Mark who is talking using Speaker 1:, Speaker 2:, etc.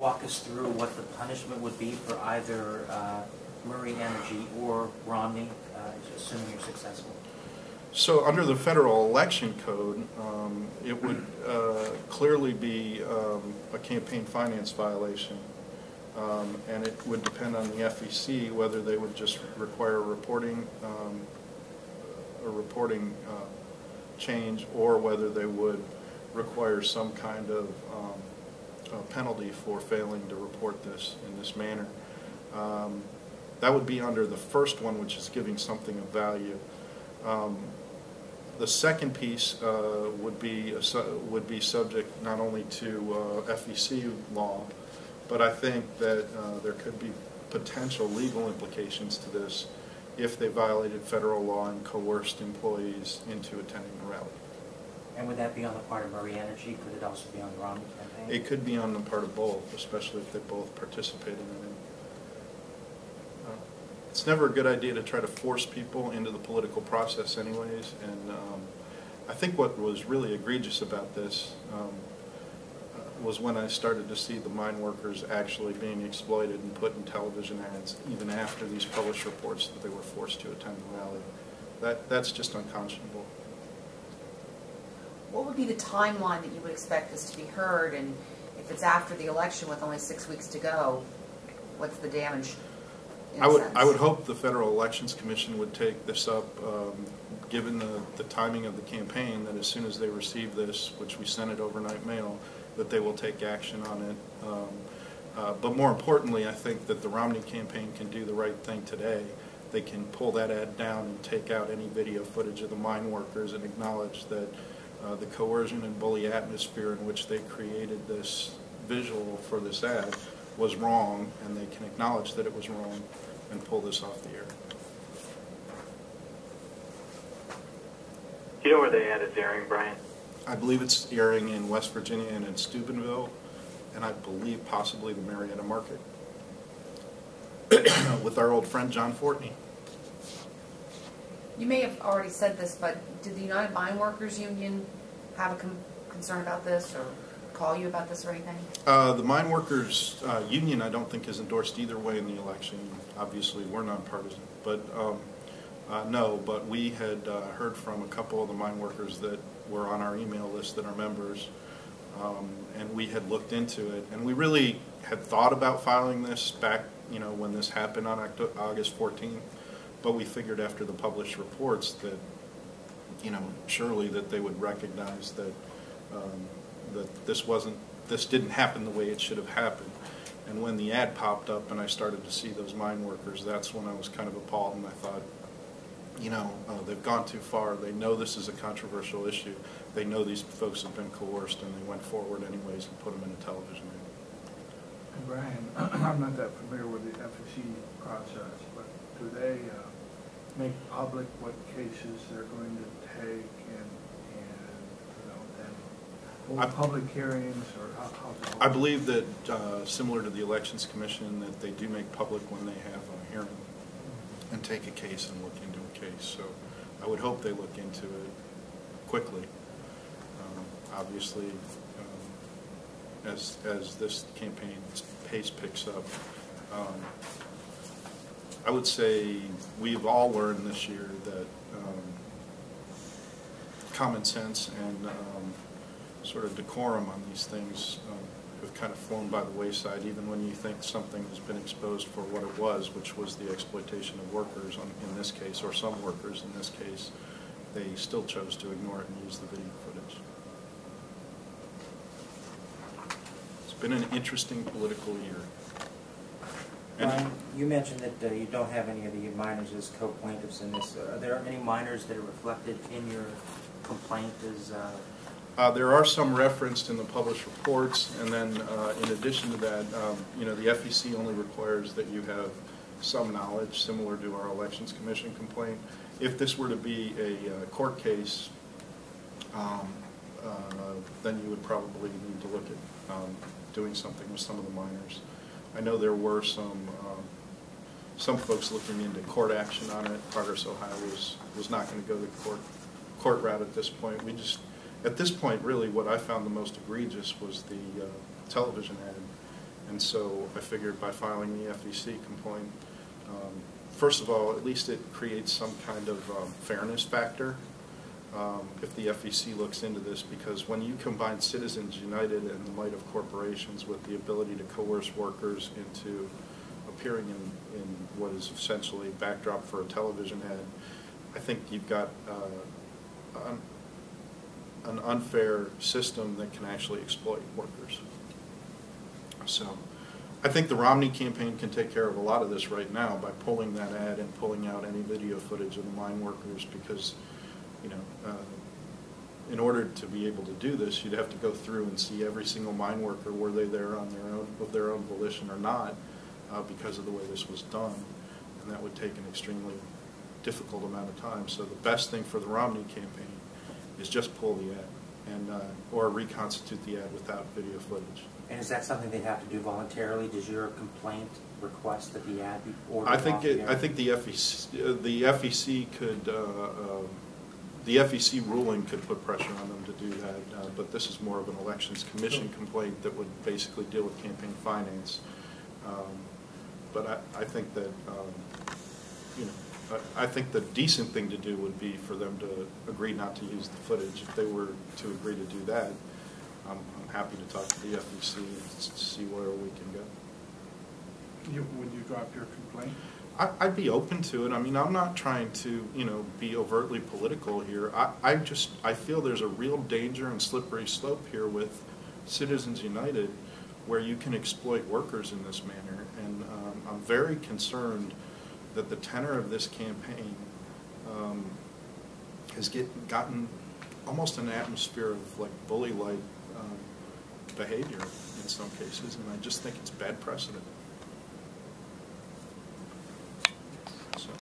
Speaker 1: Walk us through what the punishment would be for either Murray Energy or Romney, assuming you're successful?
Speaker 2: So under the Federal Election Code, it would clearly be a campaign finance violation, and it would depend on the FEC whether they would just require a reporting change, or whether they would require some kind of penalty for failing to report this in this manner. That would be under the first one, which is giving something of value. The second piece would be subject not only to FEC law, but I think that there could be potential legal implications to this if they violated federal law and coerced employees into attending the rally.
Speaker 1: And would that be on the part of Murray Energy? Could it also be on the Romney campaign?
Speaker 2: It could be on the part of both, especially if they both participated in it. It's never a good idea to try to force people into the political process anyways, and I think what was really egregious about this was when I started to see the mine workers actually being exploited and put in television ads even after these published reports that they were forced to attend the rally. That's just unconscionable.
Speaker 3: What would be the timeline that you would expect this to be heard, and if it's after the election with only 6 weeks to go, what's the damage?
Speaker 2: I would hope the Federal Elections Commission would take this up, given the timing of the campaign, that as soon as they receive this, which we sent it overnight mail, that they will take action on it. But more importantly, I think that the Romney campaign can do the right thing today. They can pull that ad down and take out any video footage of the mine workers and acknowledge that the coercion and bully atmosphere in which they created this visual for this ad was wrong, and they can acknowledge that it was wrong and pull this off the air.
Speaker 4: Do you know where the ad is airing, Brian?
Speaker 2: I believe it's airing in West Virginia and in Steubenville, and I believe possibly the Marietta market with our old friend John Fortney.
Speaker 3: You may have already said this, but did the United Mine Workers Union have a concern about this, or call you about this or anything?
Speaker 2: The Mine Workers Union, I don't think, is endorsed either way in the election. Obviously, we're nonpartisan, but no. But we had heard from a couple of the mine workers that were on our email list that are members, and we had looked into it, and we really had thought about filing this back, when this happened on August 14th. But we figured after the published reports that, surely that they would recognize that that this didn't happen the way it should have happened. And when the ad popped up and I started to see those mine workers, that's when I was kind of appalled, and I thought, they've gone too far. They know this is a controversial issue. They know these folks have been coerced, and they went forward anyways and put them in a television ad.
Speaker 5: And Brian, I'm not that familiar with the FEC process, but do they make public what cases they're going to take, and then hold public hearings, or how
Speaker 2: I believe that, similar to the Elections Commission, that they do make public when they have a hearing and take a case and look into a case. So I would hope they look into it quickly. Obviously, as this campaign's pace picks up, I would say we've all learned this year that common sense and sort of decorum on these things have kind of flown by the wayside, even when you think something has been exposed for what it was, which was the exploitation of workers in this case, or some workers in this case. They still chose to ignore it and use the video footage. It's been an interesting political year.
Speaker 1: Brian, you mentioned that you don't have any of the miners as co-plaintiffs in this. Are there any miners that are reflected in your complaint as
Speaker 2: there are some referenced in the published reports, and then in addition to that, the FEC only requires that you have some knowledge, similar to our Elections Commission complaint. If this were to be a court case, then you would probably need to look at doing something with some of the miners. I know there were some folks looking into court action on it. ProgressOhio was not going to go the court route at this point. At this point, really, what I found the most egregious was the television ad, and And so I figured by filing the FEC complaint, first of all, at least it creates some kind of fairness factor if the FEC looks into this, because when you combine Citizens United and the might of corporations with the ability to coerce workers into appearing in what is essentially a backdrop for a television ad, I think you've got an unfair system that can actually exploit workers. So I think the Romney campaign can take care of a lot of this right now by pulling that ad and pulling out any video footage of the mine workers, because, you know, in order to be able to do this, you'd have to go through and see every single mine worker, were they there on their own, of their own volition or not, because of the way this was done, and that would take an extremely difficult amount of time. So the best thing for the Romney campaign is just pull the ad and or reconstitute the ad without video footage.
Speaker 1: And is that something they have to do voluntarily? Does your complaint request that the ad be ordered?
Speaker 2: I think the FEC could the FEC ruling could put pressure on them to do that, but this is more of an elections commission complaint that would basically deal with campaign finance. But I think that you know, I think the decent thing to do would be for them to agree not to use the footage. If they were to agree to do that, I'm happy to talk to the FEC and see where we can go.
Speaker 5: Would you drop your complaint?
Speaker 2: I'd be open to it. I mean, I'm not trying to, you know, be overtly political here. I feel there's a real danger and slippery slope here with Citizens United, where you can exploit workers in this manner, and I'm very concerned that the tenor of this campaign has gotten almost an atmosphere of like bully-like behavior in some cases, and I just think it's bad precedent.